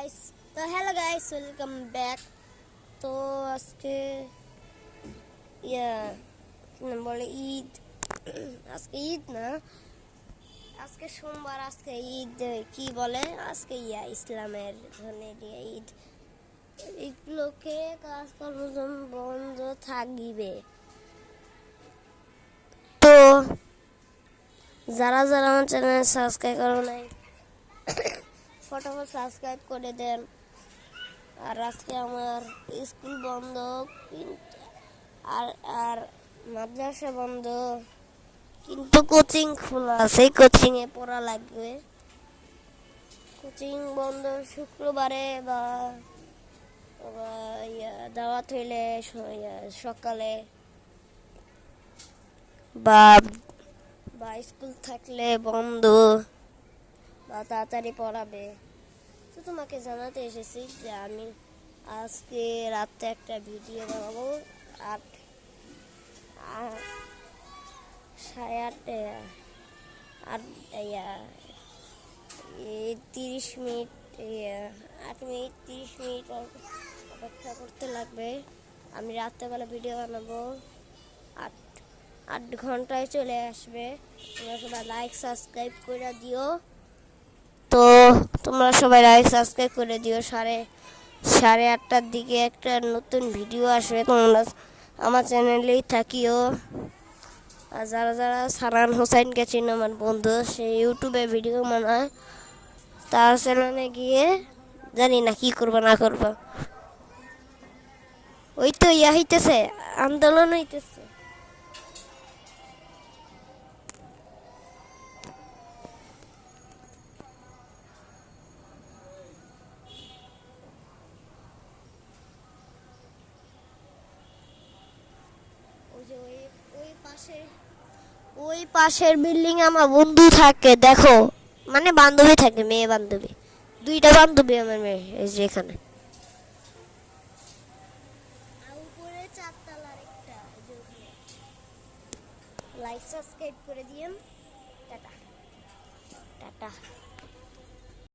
Guys, তো hello guys, welcome back. তো আজকে বলে ঈদ। আজকে ঈদ না, আজকে সোমবার। আজকে ঈদ কি বলে, আজকে ইসলামের ধর্মে দিয়ে ঈদ। এগুলোকে কাজকর্ম বন্ধ থাকবে। তো যারা যারা আমার চ্যানেল সাবস্ক্রাইব করো নাই, ফটাফট সাবস্ক্রাইব করে দেন। আর আজকে আমার স্কুল বন্ধ, আর আর মাদ্রাসা বন্ধ, কিন্তু কোচিং খোলা আছে। কোচিংয়ে পড়া লাগবে। কোচিং বন্ধ শুক্রবারে বা দাওয়াত হইলে সকালে, বা বা স্কুল থাকলে বন্ধ, বা তাড়াতাড়ি পড়াবে। তো তোমাকে জানাতে এসেছি যে আমি আজকে রাতে একটা ভিডিও বানাবো। সাড়ে আটটা 30 মিনিট, 8 মিনিট 30 মিনিট অপেক্ষা করতে লাগবে। আমি রাত্রেবেলা ভিডিও বানাবো। 8 ঘন্টায় চলে আসবে। তোমরা সবাই লাইক সাবস্ক্রাইব করে দিও। তো তোমরা সবাই লাইক সাবস্ক্রাইব করে দিও। সাড়ে 8টার দিকে একটা নতুন ভিডিও আসবে। তোমরা আমার চ্যানেলেই থাকিও। আর যারা যারা সানান হোসাইনকে চিনো, আমার বন্ধু, সে ইউটিউবে ভিডিও বানায়। তার চ্যানেলে গিয়ে জানি না কি করবো না করবো। ওই তো হইতেছে, আন্দোলন হইতেছে। ওই পাশের বিল্ডিং আমার বন্ধু থাকে, দেখো, মানে বান্ধবী থাকে, মেয়ে বান্ধবী। 2টা বান্ধবী আমার মেয়ে, এই যে এখানে। লাইক সাবস্ক্রাইব করে দিয়েন। Tata tata.